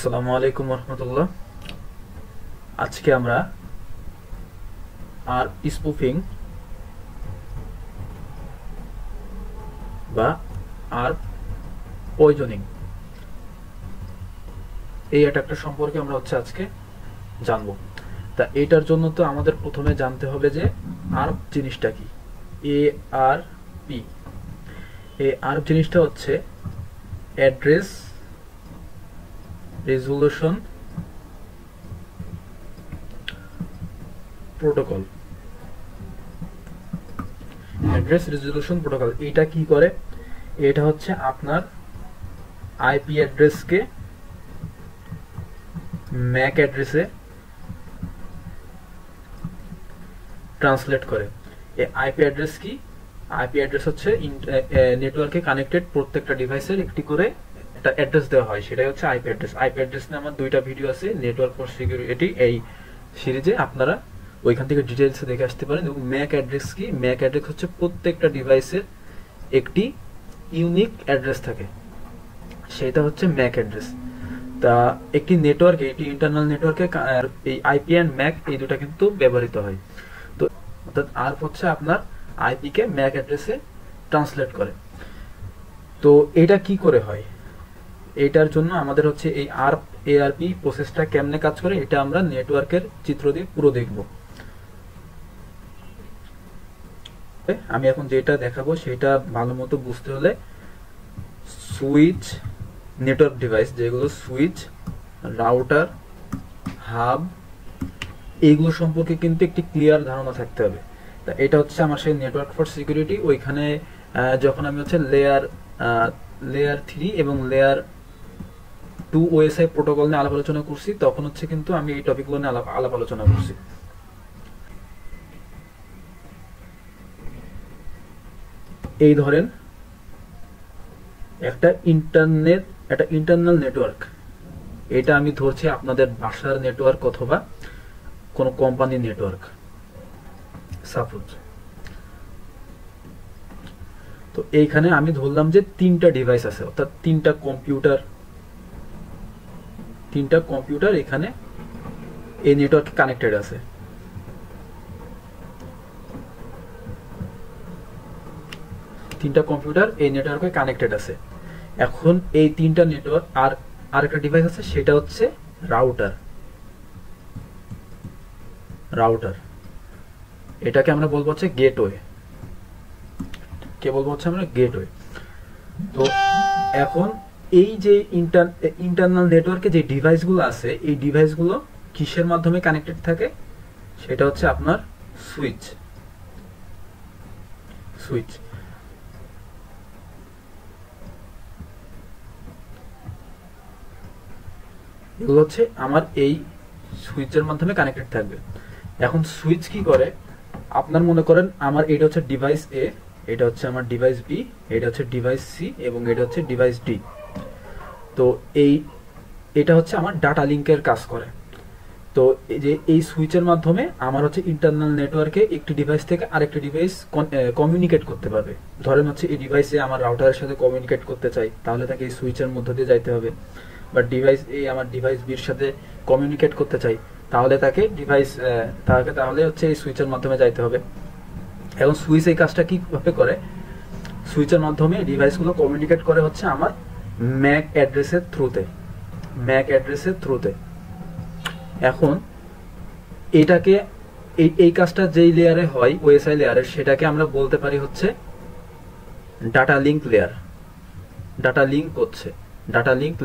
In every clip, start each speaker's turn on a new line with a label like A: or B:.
A: আসসালামু আলাইকুম রহমতুল্লাহ। আজকে আমরা আর স্পুফিং বা আর পয়জনিং এই অ্যাটাকটা সম্পর্কে আমরা আজকে জানবো। তা এটার জন্য তো আমাদের প্রথমে জানতে হবে যে আরপ জিনিসটা কি। এ আর পি, এই আরপ জিনিসটা হচ্ছে address resolution protocol. Address resolution protocol এটা কি করে? এটা হচ্ছে আপনার আইপি অ্যাড্রেসকে ম্যাক অ্যাড্রেসে ট্রান্সলেট করে। এই আইপি অ্যাড্রেস কি? আইপি অ্যাড্রেস হচ্ছে নেটওয়ার্কে কানেক্টেড প্রত্যেকটা ডিভাইসের একটি করে একটা অ্যাড্রেস দেওয়া হয়, সেটাই হচ্ছে আইপি অ্যাড্রেস। আইপি অ্যাড্রেস নিয়ে আমার দুইটা ভিডিও আছে, নেটওয়ার্ক ফর সিকিউরিটি এই সিরিজে, আপনারা ওইখান থেকে ডিটেইলসে দেখে আসতে পারেন। এবং ম্যাক অ্যাড্রেস কি? ম্যাক অ্যাড্রেস হচ্ছে প্রত্যেকটা ডিভাইসের একটি ইউনিক অ্যাড্রেস থাকে, সেটা হচ্ছে ম্যাক অ্যাড্রেস। তা একটি নেটওয়ার্কে, একটি ইন্টারনাল নেটওয়ার্কে এই আইপি অ্যান্ড ম্যাক এই দুটা কিন্তু ব্যবহৃত হয়। তো অর্থাৎ আরপ হচ্ছে আপনার আইপি কে ম্যাক অ্যাড্রেসে ট্রান্সলেট করে। তো এটা কি করে হয়? এটার জন্য আমাদের হচ্ছে এই আরপ এআরপি প্রসেসটা কেমনে কাজ করে এটা আমরা নেটওয়ার্কের চিত্র দিয়ে পুরো দেখব। আমি এখন যেটা দেখাবো সেটা ভালো মতো বুঝতে হলে সুইচ, নেটওয়ার্ক ডিভাইস যেগুলো সুইচ, রাউটার, হাব, এইগুলো সম্পর্কে কিন্তু একটি ক্লিয়ার ধারণা থাকতে হবে। তা এটা হচ্ছে আমার সেই নেটওয়ার্ক ফর সিকিউরিটি। ওইখানে যখন আমি হচ্ছে লেয়ার 3 এবং লেয়ার 2 ওএসআই প্রোটোকল নিয়ে আলাপ আলোচনা করছি, তখন হচ্ছে কিন্তু আমি এই টপিকগুলো নিয়ে আলাপ আলোচনা করছি। এই ধরেন একটা ইন্টারনাল নেটওয়ার্ক, এটা আমি ধরছি আপনাদের বাসার নেটওয়ার্ক অথবা কোন কোম্পানির নেটওয়ার্ক সাপোজ। তো এইখানে আমি ধরলাম যে তিনটা ডিভাইস আছে, অর্থাৎ তিনটা কম্পিউটার এখানে এই নেটওয়ার্কে কানেক্টেড আছে। তিনটা কম্পিউটার এই নেটওয়ার্কে কানেক্টেড আছে। এখন এই তিনটা নেটওয়ার্ক আর আরেকটা ডিভাইস আছে, সেটা হচ্ছে রাউটার। এটাকে আমরা বলবো হচ্ছে গেটওয়ে। তো এখন এই যে ইন্টারনাল নেটওয়ার্কে যে ডিভাইসগুলো আছে, এই ডিভাইসগুলো কিসের মাধ্যমে কানেক্টেড থাকে? সেটা হচ্ছে আপনার সুইচ। এগুলো হচ্ছে আমার এই সুইচের মাধ্যমে কানেক্টেড থাকবে। এখন সুইচ কি করে? আপনার মনে করেন আমার এটা হচ্ছে ডিভাইস এ, এটা হচ্ছে আমার ডিভাইস বি, এটা হচ্ছে ডিভাইস সি এবং এটা হচ্ছে ডিভাইস ডি। তো এটা হচ্ছে আমার ডাটা লিঙ্কের কাজ করে। তো এই যে এই সুইচের মাধ্যমে আমার হচ্ছে ইন্টারনাল নেটওয়ার্কে একটি ডিভাইস থেকে আরেকটি ডিভাইস কমিউনিকেট করতে পারবে। ধরেন হচ্ছে এই ডিভাইসে আমার রাউটারের সাথে কমিউনিকেট করতে চাই, তাহলে তাকে এই সুইচের মধ্য দিয়ে যাইতে হবে। বা ডিভাইস এই আমার ডিভাইস বির সাথে কমিউনিকেট করতে চাই, তাহলে তাহলে হচ্ছে এই সুইচের মাধ্যমে যাইতে হবে। এখন সুইচ এই কাজটা কিভাবে করে? সুইচের মাধ্যমে ডিভাইসগুলো কমিউনিকেট করে হচ্ছে আমার ম্যাক অ্যাড্রেসের থ্রুতে। এখন এটাকে এই কাজটা যেই লেয়ারে হয়, ওএসআই লেয়ারের, সেটাকে আমরা বলতে পারি হচ্ছে ডাটা লিঙ্ক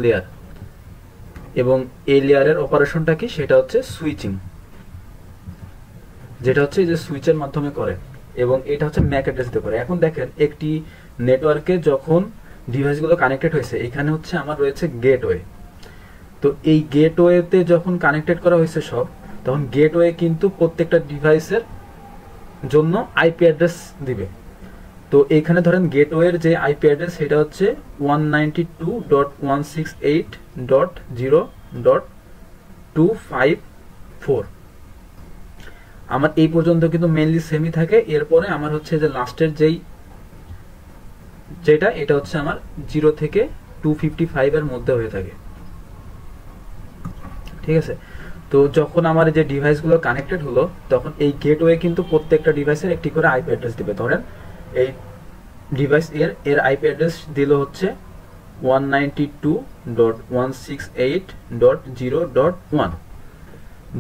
A: লেয়ার। এবং এই লেয়ারের অপারেশনটা কি? সেটা হচ্ছে সুইচিং, যেটা হচ্ছে যে সুইচের মাধ্যমে করে, এবং এটা হচ্ছে ম্যাক অ্যাড্রেস দিয়ে করে। এখন দেখেন একটি নেটওয়ার্কে যখন ডিভাইসগুলো কানেক্টেড হয়েছে, এখানে হচ্ছে আমার রয়েছে গেটওয়ে। তো এই গেটওয়েতে যখন কানেক্টেড করা হয়েছে সব, তখন গেটওয়ে কিন্তু প্রত্যেকটা ডিভাইসের জন্য আইপি অ্যাড্রেস দিবে। তো এইখানে ধরেন গেটওয়ের যে আইপি অ্যাড্রেস সেটা হচ্ছে 192.168.0.254। আমার এই পর্যন্ত কিন্তু মেইনলি সেমই থাকে। এরপরে আমার হচ্ছে যে লাস্টের এটা হচ্ছে আমার 0 থেকে 255 এর মধ্যে হয়ে থাকে। ঠিক আছে। তো যখন আমার এই যে ডিভাইসগুলো কানেক্টেড হলো, তখন এই গেটওয়ে কিন্তু প্রত্যেকটা ডিভাইসের একটি করে আইপি অ্যাড্রেস দিবে। ধরেন এই ডিভাইস এর আইপি অ্যাড্রেস দিল হচ্ছে 192.168.0.1।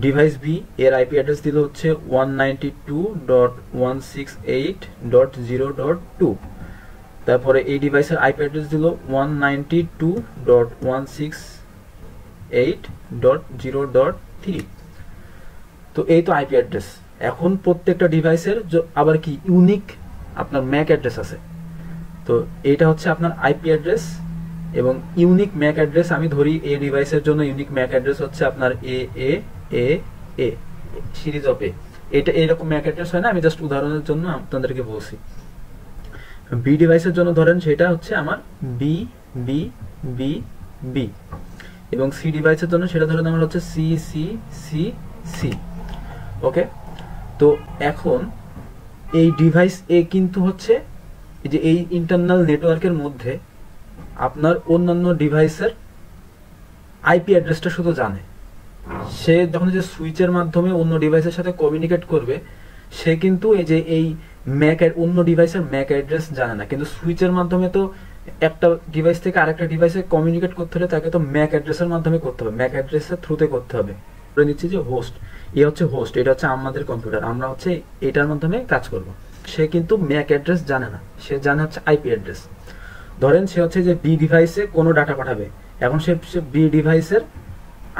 A: ডিভাইস বি এর আইপি অ্যাড্রেস দিল হচ্ছে 192.168.0.2। তারপরে এই ডিভাইসের আইপি অ্যাড্রেস দিল 192.168.0.3। তো এই তো আইপি অ্যাড্রেস। এখন প্রত্যেকটা ডিভাইসের আবার কি ইউনিক আপনার ম্যাক অ্যাড্রেস আছে। তো এটা হচ্ছে আপনার আইপি অ্যাড্রেস এবং ইউনিক ম্যাক অ্যাড্রেস। আমি ধরি এই ডিভাইসের জন্য ইউনিক ম্যাক অ্যাড্রেস হচ্ছে আপনার এ এ এ এ সিরিজ অফ এ। এটা এরকম ম্যাক অ্যাড্রেস হয় না, আমি জাস্ট উদাহরণের জন্য আপনাদেরকে বলছি। বি ডিভাইসের জন্য ধরেন সেটা হচ্ছে আমার বি বি বি বি, এবং সি ডিভাইসের জন্য সেটা ধরেন আমার হচ্ছে সি সি সি সি। ওকে, তো এখন এই ডিভাইস এ কিন্তু হচ্ছে যে এই ইন্টারনাল নেটওয়ার্কের মধ্যে আপনার অন্যান্য ডিভাইসের আইপি অ্যাড্রেসটা শুধু জানে। সে যখন যে সুইচের মাধ্যমে অন্য ডিভাইসের সাথে কমিউনিকেট করবে, সে কিন্তু এই যে এই অন্য ডিভাইসের ম্যাক অ্যাড্রেস জানে না। কিন্তু সুইচের মাধ্যমে তো একটা ডিভাইস থেকে আরেকটা ডিভাইসে কমিউনিকেট করতে হলে তাকে তো ম্যাক অ্যাড্রেসের মাধ্যমে করতে হবে, ম্যাক অ্যাড্রেসের থ্রুতে করতে হবে। ধরে নিচ্ছি যে হোস্ট, এ হচ্ছে হোস্ট, এটা হচ্ছে আমাদের কম্পিউটার, আমরা হচ্ছে এটার মাধ্যমে কাজ করব। সে কিন্তু ম্যাক অ্যাড্রেস জানে না, সে জানে হচ্ছে আইপি অ্যাড্রেস। ধরেন সে হচ্ছে যে বি ডিভাইসে কোনো ডাটা পাঠাবে, এখন সে বি ডিভাইসের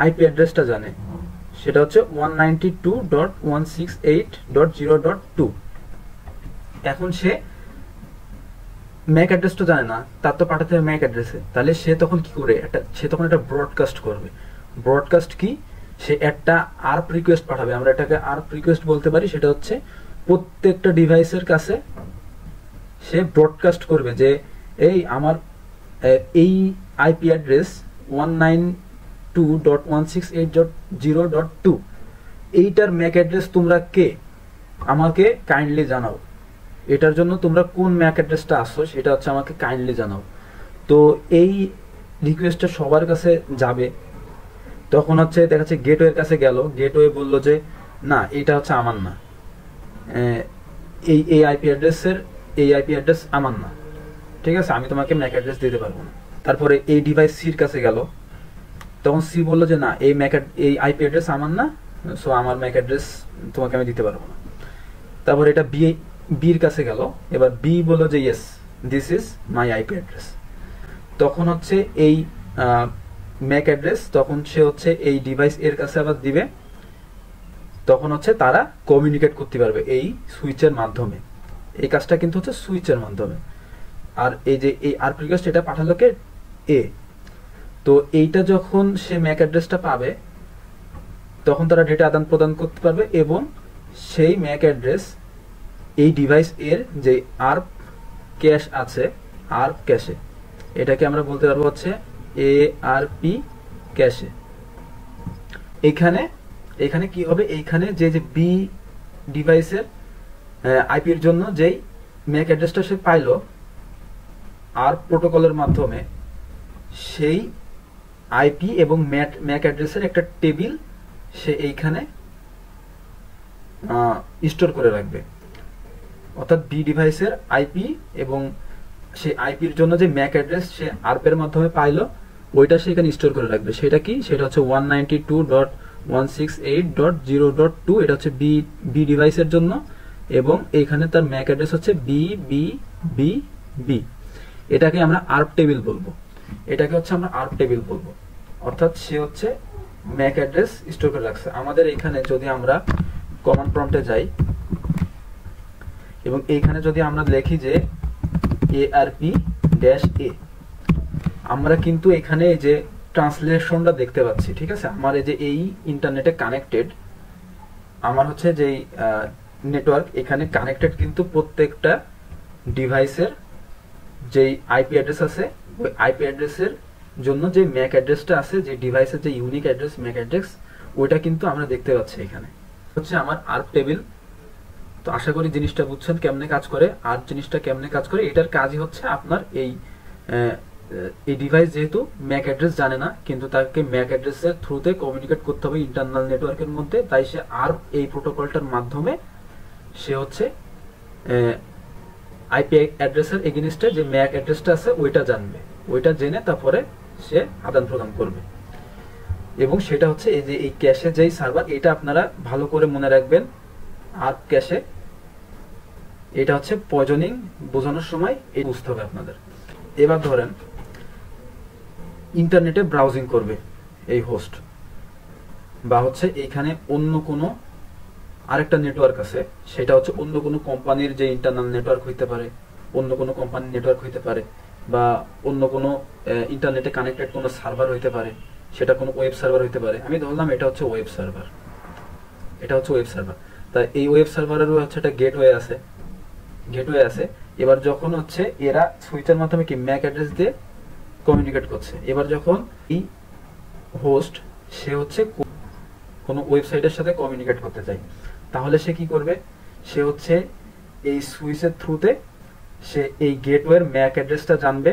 A: আইপি অ্যাড্রেসটা জানে, সেটা হচ্ছে 192.168.0.2। এখন সে ম্যাক অ্যাড্রেসটা জানে না, তার তো পাঠাতে হবে ম্যাক অ্যাড্রেসে। তাহলে সে তখন কি করে, সে তখন একটা ব্রডকাস্ট করবে। ব্রডকাস্ট কি, সে একটা আর্প রিকোয়েস্ট পাঠাবে, আমরা এটাকে আর্প রিকোয়েস্ট বলতে পারি। সেটা হচ্ছে প্রত্যেকটা ডিভাইসের কাছে সে ব্রডকাস্ট করবে যে এই আমার এই আইপি অ্যাড্রেস 192.168.0.2, এইটার ম্যাক অ্যাড্রেস তোমরা কে, আমাকে কাইন্ডলি জানাও। এটার জন্য তোমরা কোন ম্যাক অ্যাড্রেসটা আসছো সেটা হচ্ছে আমাকে কাইন্ডলি জানাও। তো এই রিকোয়েস্টটা সবার কাছে যাবে। তখন হচ্ছে দেখা যাচ্ছে গেটওয়ের কাছে গেল, গেটওয়ে বললো যে না, এটা হচ্ছে আমার না, এই আইপি অ্যাড্রেস আমার না, ঠিক আছে, আমি তোমাকে ম্যাক অ্যাড্রেস দিতে পারবো না। তারপরে এই ডিভাইস সির কাছে গেল, তখন সি বললো যে না, এই আইপি অ্যাড্রেস আমার না, সো আমার ম্যাক অ্যাড্রেস তোমাকে আমি দিতে পারবো না। তারপর এটা বির কাছে গেল, এবার বি বললো যে yes, this is my IP address. তখন হচ্ছে এই ম্যাক অ্যাড্রেস তখন সে হচ্ছে এই ডিভাইস এর কাছে আবার দিবে। তখন হচ্ছে তারা কমিউনিকেট করতে পারবে এই সুইচের মাধ্যমে। এই কাজটা কিন্তু হচ্ছে সুইচের মাধ্যমে। আর এই যে এই আর্প রিকোয়েস্ট এটা পাঠালো কে, এ। তো এইটা যখন সে ম্যাক অ্যাড্রেসটা পাবে, তখন তারা ডেটা আদান প্রদান করতে পারবে, এবং সেই ম্যাক অ্যাড্রেস এই ডিভাইস এর যে আর্প ক্যাশ আছে, আর্প ক্যাশে, এটাকে আমরা বলতে পারবো হচ্ছে ARP ক্যাশে। এখানে কি হবে, এইখানে যে বি ডিভাইসের আইপির জন্য যেই ম্যাক অ্যাড্রেসটা সে পাইলো আর্প প্রোটোকলের মাধ্যমে, সেই আইপি এবং ম্যাক অ্যাড্রেসের একটা টেবিল সে এইখানে স্টোর করে রাখবে। অর্থাৎ বি ডিভাইসের আইপি এবং সেই আইপির জন্য যে ম্যাক অ্যাড্রেস সে আর্পের মাধ্যমে পাইলো, ওইটা সে এখানে স্টোর করে রাখবে। সেটা কি, সেটা হচ্ছে 192.168.0.2। এটা হচ্ছে বি ডিভাইসের জন্য, এবং এইখানে তার ম্যাক অ্যাড্রেস হচ্ছে বি বি বি বি। এটাকে আমরা আর্প টেবিল বলবো, অর্থাৎ সে হচ্ছে ম্যাক অ্যাড্রেস স্টোর করে রাখছে। আমাদের এখানে যদি আমরা কমান্ড প্রম্পটে যাই এবং এইখানে যদি আমরা লিখি যে ARP-A, আমরা কিন্তু এখানে যে ট্রান্সলেশনটা দেখতে পাচ্ছি, ঠিক আছে। আমার এই যে এই ইন্টারনেটে কানেক্টেড, আমার হচ্ছে যে নেটওয়ার্ক এখানে কানেক্টেড, কিন্তু প্রত্যেকটা ডিভাইসের যেই আইপি অ্যাড্রেস আছে, ওই আইপি অ্যাড্রেসের জন্য যে ম্যাক অ্যাড্রেসটা আছে, যে ডিভাইসের যে ইউনিক অ্যাড্রেস, ম্যাক অ্যাড্রেস, ওইটা কিন্তু আমরা দেখতে পাচ্ছি। এখানে হচ্ছে আমার আর্প টেবিল। তো আশা করি জিনিসটা বুঝছেন কেমনে কাজ করে। আর জিনিসটা কেমনে কাজ করে, এটার কাজই হচ্ছে আপনার এই এই ডিভাইস যেহেতু ম্যাক অ্যাড্রেস জানে না, কিন্তু তাকে ম্যাক অ্যাড্রেসের থ্রুতে কমিউনিকেট করতে হবে ইন্টারনাল নেটওয়ার্কের মধ্যে, তাই সে আর এই প্রোটোকলটার মাধ্যমে সে হচ্ছে আইপি অ্যাড্রেসের এগেইনস্টে যে ম্যাক অ্যাড্রেসটা আছে ওইটা জানবে, ওইটা জেনে তারপরে সে আদান প্রদান করবে। এবং সেটা হচ্ছে এই যে এই ক্যাশে যেই সার্ভার, এটা আপনারা ভালো করে মনে রাখবেন, আর ক্যাশে এটা হচ্ছে পয়জনিং বোঝানোর সময় এই বুঝতে হবে আপনাদের। এবার ধরেন ইন্টারনেটে ব্রাউজিং করবে এই হোস্ট, বা হচ্ছে এখানে অন্য কোনো আরেকটা নেটওয়ার্ক আছে, সেটা হচ্ছে অন্য কোনো কোম্পানির যে ইন্টারনাল নেটওয়ার্ক হইতে পারে, অন্য কোনো কোম্পানির নেটওয়ার্ক হইতে পারে, বা অন্য কোনো ইন্টারনেটে কানেক্টেড কোনো সার্ভার হইতে পারে, সেটা কোনো ওয়েব সার্ভার হইতে পারে। আমি ধরলাম এটা হচ্ছে ওয়েব সার্ভার, এটা হচ্ছে ওয়েব সার্ভার। তাই এই ওয়েব সার্ভারেরও হচ্ছে একটা গেটওয়ে আছে, গেটওয়ে আছে। এবার যখন হচ্ছে এরা সুইচের মাধ্যমে কি ম্যাক অ্যাড্রেস দিয়ে কমিউনিকেট করছে, এবার যখন এই হোস্ট সে হচ্ছে কোনো ওয়েবসাইটের সাথে কমিউনিকেট করতে চায়, তাহলে সে কি করবে, সে হচ্ছে এই সুইচের থ্রুতে সে এই গেটওয়ের ম্যাক অ্যাড্রেসটা জানবে।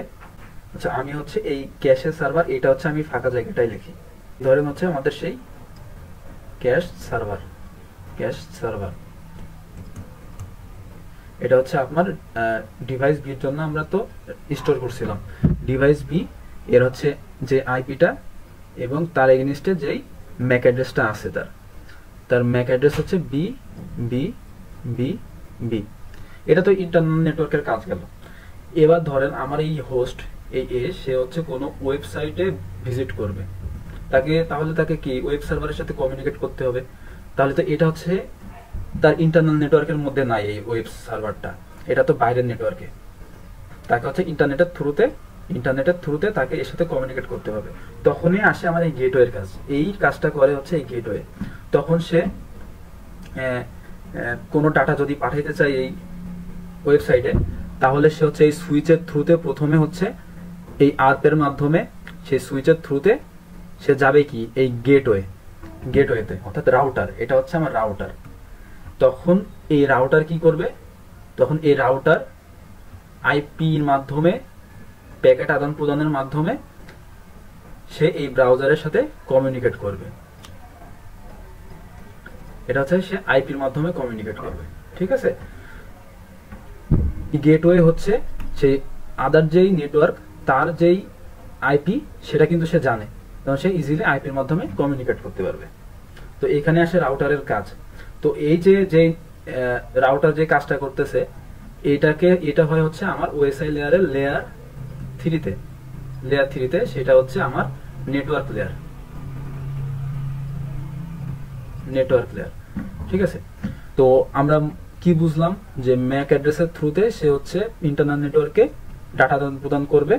A: আচ্ছা, আমি হচ্ছে এই ক্যাশে সার্ভার, এটা হচ্ছে আমি ফাঁকা জায়গাটাই লিখি, ধরেন হচ্ছে আমাদের সেই ক্যাশ সার্ভার, ক্যাশ সার্ভার এটা হচ্ছে আপনার ডিভাইস বির জন্য আমরা তো স্টোর করছিলাম। ডিভাইস বি এর হচ্ছে যে আইপিটা এবং তার এগেইনস্টে যেই ম্যাক অ্যাড্রেসটা আছে, তার ম্যাক অ্যাড্রেস হচ্ছে বি বি বি বি। এটা তো ইন্টারনাল নেটওয়ার্কের কাজ গেল। এবার ধরেন আমার এই হোস্ট এই সে হচ্ছে কোনো ওয়েবসাইটে ভিজিট করবে, তাহলে তাকে কি ওয়েব সার্ভারের সাথে কমিউনিকেট করতে হবে। তাহলে তো এটা হচ্ছে তার ইন্টারনাল নেটওয়ার্কের মধ্যে নাই এই ওয়েব সার্ভারটা, এটা তো বাইরের নেটওয়ার্কে। তাকে হচ্ছে ইন্টারনেটের থ্রুতে তাকে এর সাথে কমিউনিকেট করতে হবে। তখনই আসে আমার এই গেটওয়ের কাজ, এই কাজটা করে হচ্ছে এই গেটওয়ে। তখন সে কোনো ডাটা যদি পাঠাইতে চায় এই ওয়েবসাইটে, তাহলে সে হচ্ছে এই সুইচের থ্রুতে প্রথমে হচ্ছে এই আর্পের মাধ্যমে সেই সুইচের থ্রুতে সে যাবে কি এই গেটওয়েতে, অর্থাৎ রাউটার, এটা হচ্ছে আমার রাউটার। তখন এই রাউটার কি করবে, তখন এই রাউটার আইপির মাধ্যমে প্যাকেট আদান প্রদানের মাধ্যমে সে এই ব্রাউজারের সাথে কমিউনিকেট করবে। এটা হচ্ছে সে আইপির মাধ্যমে কমিউনিকেট করবে, ঠিক আছে। গেটওয়ে হচ্ছে সেই আদার যেই নেটওয়ার্ক, তার যেই আইপি সেটা কিন্তু সে জানে, তখন সে ইজিলি আইপির মাধ্যমে কমিউনিকেট করতে পারবে। তো এখানে আসে রাউটারের কাজ। তো এই যে রাউটার যে কাজটা করতেছে, এটা হয় হচ্ছে আমার ওএসআই লেয়ারের লেয়ার থ্রিতে, সেটা হচ্ছে আমার নেটওয়ার্ক লেয়ার, ঠিক আছে। তো আমরা কি বুঝলাম, যে ম্যাক অ্যাড্রেসের থ্রুতে সে হচ্ছে ইন্টারনাল নেটওয়ার্কে ডাটা প্রদান করবে,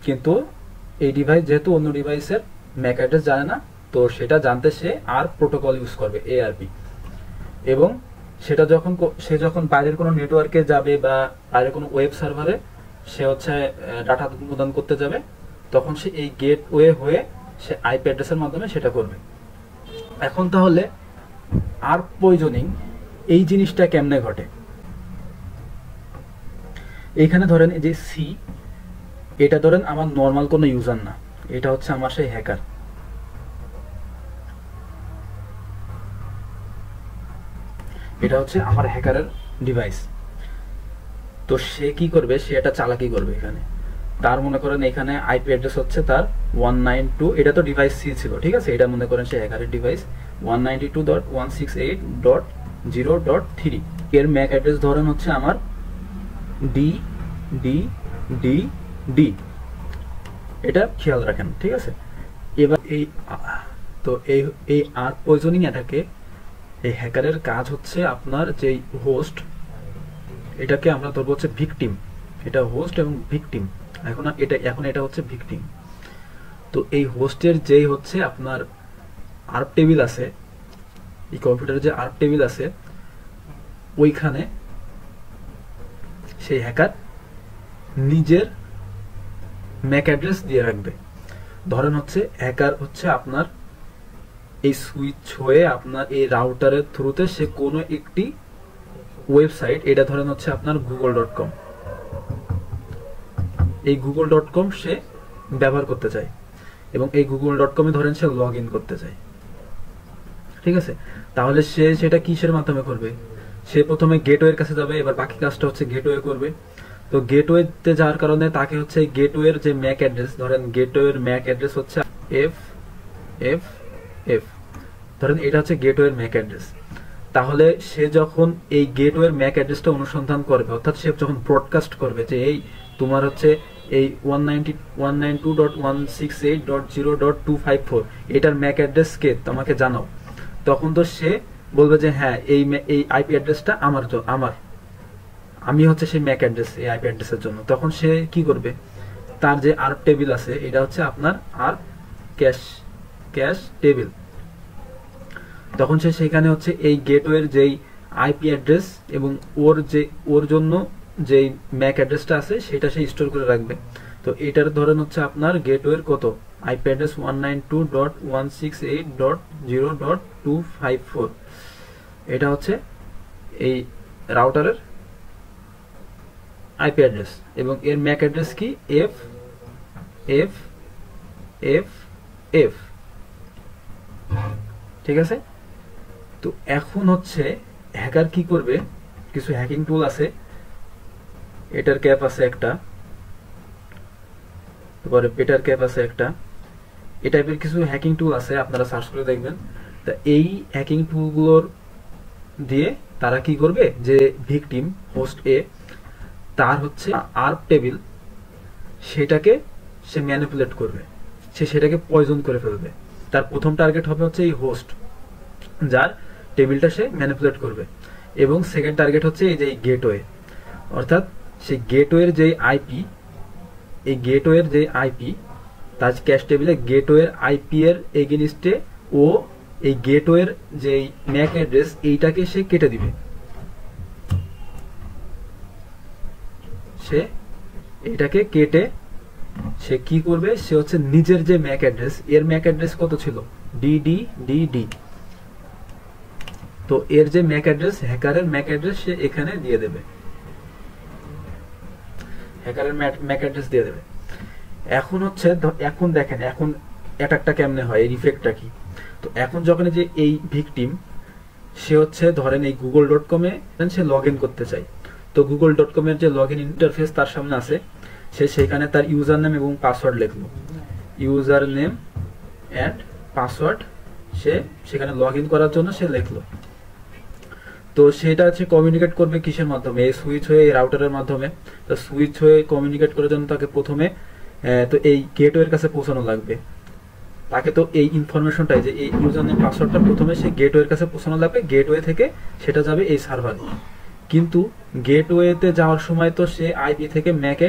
A: কিন্তু এই ডিভাইস যেহেতু অন্য ডিভাইসের ম্যাক অ্যাড্রেস জানে না, তো সেটা জানতে সে আর প্রোটোকল ইউজ করবে, এআরপি। এবং সেটা যখন বাইরের কোনো নেটওয়ার্কে যাবে বা বাইরের কোনো ওয়েব সার্ভারে সে হচ্ছে ডাটা প্রদান করতে যাবে, তখন সে এই গেটওয়ে হয়ে সে আইপি অ্যাড্রেসের মাধ্যমে সেটা করবে। এখন তাহলে আর পয়জনিং এই জিনিসটা কেমনে ঘটে, এইখানে ধরেন এই যে সি, এটা ধরেন আমার নর্মাল কোনো ইউজার না, এটা হচ্ছে আমার সেই হ্যাকার। এটা হচ্ছে আমার হ্যাকারের ডিভাইস। তো সে কি করবে, সে একটা চালাকি করবে। এখানে তার মনে করেন এখানে আইপি অ্যাড্রেস হচ্ছে তার 192, এটা তো ডিভাইস সি ছিল, ঠিক আছে। এটা মনে করেন সে হ্যাকারের ডিভাইস 192.168.0.3, এর ম্যাক অ্যাড্রেস ধরেন হচ্ছে আমার ডি ডি ডি ডি, এটা খেয়াল রাখেন, ঠিক আছে। এবার এই আর্ক পয়জনিং অ্যাটাকে এই হ্যাকারের কাজ হচ্ছে আপনার যেই হোস্ট, এটাকে আমরা ধরবো হচ্ছে ভিকটিম, এটা হোস্ট এবং ভিকটিম। এখন এটা হচ্ছে ভিকটিম। তো এই হোস্টের যেই হচ্ছে আপনার আর্প টেবিল আছে, এই কম্পিউটারে যে আর্প টেবিল আছে, ওইখানে সেই হ্যাকার নিজের ম্যাক অ্যাড্রেস দিয়ে রাখবে। ধরেন হচ্ছে হ্যাকার হচ্ছে আপনার এই সুইচ হয়ে আপনার এই রাউটারের থ্রুতে সে কোনো একটি ওয়েবসাইট, এটা ধরেন হচ্ছে আপনার google.com, এই google.com সে ব্যবহার করতে চায় এবং এই google.com এ ধরেন সে লগ ইন করতে চায়, ঠিক আছে? তাহলে সে সেটা কিসের মাধ্যমে করবে? সে প্রথমে গেটওয়ের কাছে যাবে, এবার বাকি কাজটা হচ্ছে গেটওয়ে করবে। তো গেটওয়েতে যাওয়ার কারণে তাকে হচ্ছে গেটওয়ের যে ম্যাক অ্যাড্রেস, ধরেন গেটওয়ের ম্যাক অ্যাড্রেস হচ্ছে এফ এফ এফ, ধরেন এটা হচ্ছে গেটওয়ের ম্যাক অ্যাড্রেস। তাহলে সে যখন এই গেটওয়ের ম্যাক অ্যাড্রেসটা অনুসন্ধান করবে, অর্থাৎ সে যখন ব্রডকাস্ট করবে যে এই তোমার হচ্ছে এই 192.168.0.254 এটার ম্যাক অ্যাড্রেস কে তোমাকে জানাও, তখন তো সে বলবে যে হ্যাঁ এই আইপি অ্যাড্রেসটা আমার আমি হচ্ছে সেই ম্যাক অ্যাড্রেস এই আইপি অ্যাড্রেসের জন্য। তখন সে কি করবে, তার যে আর্প টেবিল আছে, এটা হচ্ছে আপনার আর্প ক্যাশ টেবিল, তখন সে সেখানে হচ্ছে এই গেটওয়ের যেই আইপি অ্যাড্রেস এবং ওর জন্য যেই ম্যাক অ্যাড্রেসটা আছে সেটা সে স্টোর করে রাখবে। তো এটার ধরেন হচ্ছে আপনার গেটওয়ের কত আইপি অ্যাড্রেস 192.168.0.254, এটা হচ্ছে এই রাউটারের আইপি অ্যাড্রেস এবং এর ম্যাক অ্যাড্রেস কি এফ এফ এফ এফ, ঠিক আছে? তো এখন হচ্ছে হ্যাকার কি করবে, কিছু হ্যাকিং টুল আছে, এটার ক্যাপ আছে একটা, তারপরে পেটার ক্যাপ আছে একটা, এই টাইপের কিছু হ্যাকিং টুল আছে, আপনারা সার্চ করে দেখবেন। তা এই হ্যাকিং টুলগুলোর দিয়ে তারা কি করবে, যে ভিকটিম হোস্ট এ তার হচ্ছে আর্প টেবিল সেটাকে সে ম্যানিপুলেট করবে, সে সেটাকে পয়জন করে ফেলবে। তার প্রথম টার্গেট হবে হচ্ছে এই হোস্ট যার টেবিলটা সে ম্যানিপুলেট করবে, এবং সেকেন্ড টার্গেট হচ্ছে এই যে গেটওয়ে, অর্থাৎ সেই গেটওয়ের যে আইপি, এই গেটওয়ের যে আইপি তার ক্যাশ টেবিলে গেটওয়ের আইপি এর এগেইনস্টে ও এই গেটওয়ের যে ম্যাক অ্যাড্রেস এইটাকে সে কেটে দিবে। সে এটাকে কেটে সে কি করবে, সে হচ্ছে নিজের যে ম্যাক অ্যাড্রেস, এর ম্যাক অ্যাড্রেস কত ছিল ডি, তো এর যে ম্যাক অ্যাড্রেস, হ্যাকারের ম্যাক অ্যাড্রেস সে এখানে দিয়ে দেবে, হ্যাকারের ম্যাক অ্যাড্রেস দিয়ে দেবে। এখন হচ্ছে এখন দেখেন এখন অ্যাটাকটা কেমনে হয়, এর ইফেক্টটা কি। তো এখন যখন যে এই ভিকটিম সে হচ্ছে ধরেন এই google.com A say log in করতে চায়, তো google.com এর যে লগ ইন ইন্টারফেস তার সামনে আছে, সে সেখানে তার ইউজার নেম এবং পাসওয়ার্ড লিখলো, ইউজার নেম অ্যান্ড পাসওয়ার্ড সে সেখানে লগ ইন করার জন্য সে লিখলো। তো সেটা হচ্ছে কমিউনিকেট করবে কিসের মাধ্যমে, এই সুইচ হয়ে এই রাউটারের মাধ্যমে। তো সুইচ হয়ে কমিউনিকেট করার জন্য তাকে প্রথমে তো এই গেটওয়ের কাছে পৌঁছানো লাগবে, তাকে তো এই ইনফরমেশনটাই যে এই ইউজার নেম পাসওয়ার্ডটা প্রথমে সেই গেটওয়ের কাছে পৌঁছানো লাগবে, গেটওয়ে থেকে সেটা যাবে এই সার্ভারে। কিন্তু গেটওয়েতে যাওয়ার সময় তো সে আইপি থেকে ম্যাকে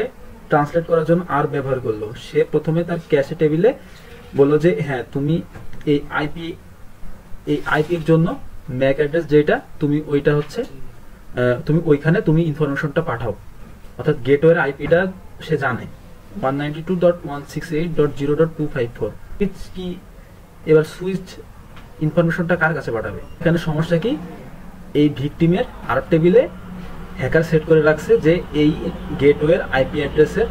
A: ট্রান্সলেট করার জন্য আর ব্যবহার করলো, সে প্রথমে তার ক্যাশে টেবিলে বললো যে হ্যাঁ তুমি এই আইপির জন্য ম্যাক অ্যাড্রেস যেটা তুমি ওইটা হচ্ছে তুমি ওইখানে তুমি ইনফরমেশনটা পাঠাও, অর্থাৎ গেটওয়ের আইপিটা সে জানে 192.168.0.254। কি এবার সুইচ ইনফরমেশনটা কার কাছে পাঠাবে, এখানে সমস্যা কি, এই ভিকটিমের আর্প টেবিলে হ্যাকার সেট করে রাখছে যে এই গেটওয়ের আইপি অ্যাড্রেসের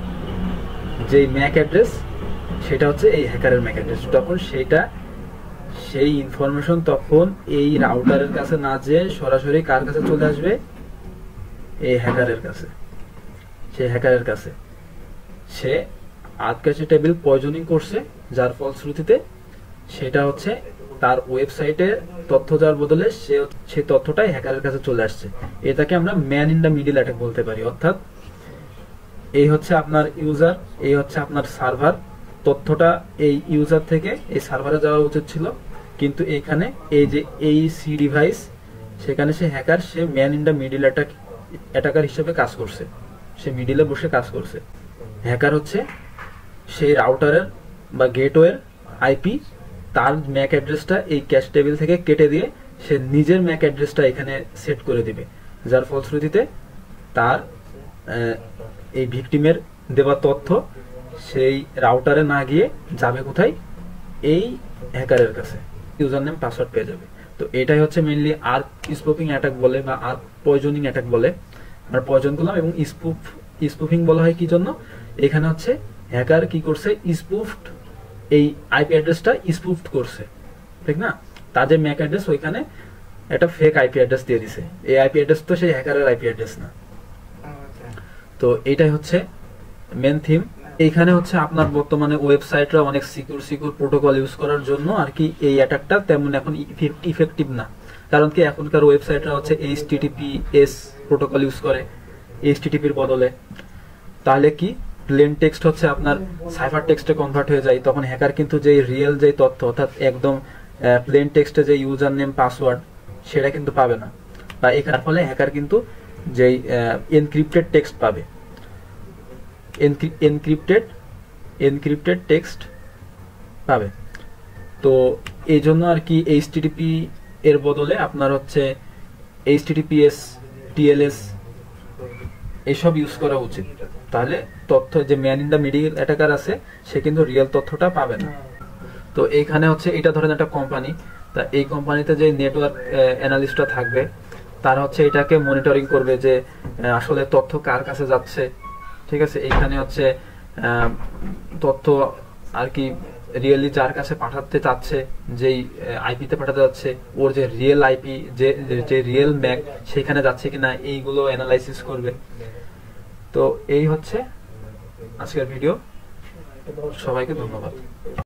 A: যে ম্যাক অ্যাড্রেস সেটা হচ্ছে এই হ্যাকারের ম্যাক অ্যাড্রেস। তখন সেই ইনফরমেশন তখন এই রাউটারের কাছে না যেয়ে সরাসরি কার কাছে চলে আসবে, এই হ্যাকারের কাছে। সেই হ্যাকারের কাছে সে আর্প ক্যাশে টেবিল পয়জনিং করছে, যার ফলশ্রুতিতে সেটা হচ্ছে তার ওয়েবসাইটে তথ্য যাওয়ার বদলে সে তথ্যটাই হ্যাকারের কাছে চলে আসছে। এটাকে আমরা man in the middle attack বলতে পারি, অর্থাৎ এই হচ্ছে আপনার ইউজার, এই হচ্ছে আপনার সার্ভার, তথ্যটা এই ইউজার থেকে এই সার্ভারে যাওয়া উচিত ছিল, কিন্তু এখানে এই যে এই সি ডিভাইস সেখানে সে হ্যাকার, সে man in the middle attacker হিসেবে কাজ করছে, সে মিডিলে বসে কাজ করছে। হ্যাকার হচ্ছে সেই রাউটারের বা গেটওয়ের আইপি তার ম্যাক অ্যাড্রেসটা এই ক্যাশ টেবিল থেকে কেটে দিয়ে সে নিজের ম্যাক অ্যাড্রেসটা এখানে সেট করে দিবে, যার ফলশ্রুতিতে তার এই ভিকটিমের দেওয়া তথ্য সেই রাউটারে না গিয়ে যাবে কোথায়, এই হ্যাকারের কাছে, ইউজার নেম পাসওয়ার্ড পেয়ে যাবে। তো এটাই হচ্ছে মেইনলি আর্প স্পুফিং অ্যাটাক বলে বা আর্প পয়জনিং অ্যাটাক বলে, আমরা পয়জন করলাম। এবং স্পুফিং বলা হয় কি জন্য, এখানে হচ্ছে হ্যাকার কি করছে, স্পুফড এই আইপি অ্যাড্রেসটা স্পুফড করছে, ঠিক না? তার যে ম্যাক অ্যাড্রেস ওইখানে একটা ফেক আইপি অ্যাড্রেস দিয়ে দিছে। এই আইপি অ্যাড্রেস তো সেই হ্যাকারের আইপি অ্যাড্রেস না। তো এটাই হচ্ছে মেন থিম। এইখানে হচ্ছে আপনার বর্তমানে ওয়েবসাইটরা অনেক সিকিউর প্রোটোকল ইউজ করার জন্য আর কি এই অ্যাটাকটা তেমন এখন ইফেক্টিভ না। কারণ কি এখনকার ওয়েবসাইটরা হচ্ছে HTTPS প্রোটোকল ইউজ করে HTTPর বদলে। তাহলে কি প্লেন টেক্সট হচ্ছে আপনার সাইফার টেক্সটে কনভার্ট হয়ে যায়। তখন হ্যাকার কিন্তু যে রিয়েল যে তথ্য অর্থাৎ একদম প্লেন টেক্সটে যে ইউজার নেম পাসওয়ার্ড সেটা কিন্তু পাবে না, বা এখানে ফলে হ্যাকার কিন্তু যেই এনক্রিপ্টেড টেক্সট পাবে, এনক্রিপ্টেড টেক্সট পাবে। তো এই জন্য আর কি HTTP এর বদলে আপনার হচ্ছে HTTPS TLS এসব ইউজ করা উচিত। তাহলে তথ্য যে man in the middle attacker আছে সে কিন্তু রিয়েল তথ্যটা পাবে না। তো এইখানে হচ্ছে এটা ধরেন একটা কোম্পানি, তা এই কোম্পানিতে যে নেটওয়ার্ক অ্যানালিস্টরা থাকবে তারা হচ্ছে এটাকে মনিটরিং করবে যে আসলে তথ্য কার কাছে যাচ্ছে, ঠিক আছে? এইখানে হচ্ছে তথ্য আর কি রিয়েলি যার কাছে পাঠাতে চাচ্ছে, যেই আইপিতে পাঠাতে যাচ্ছে ওর যে রিয়েল আইপি যে রিয়েল ম্যাক সেখানে যাচ্ছে কিনা এইগুলো অ্যানালাইসিস করবে। তো এই হচ্ছে আজকের ভিডিও। সবাইকে ধন্যবাদ।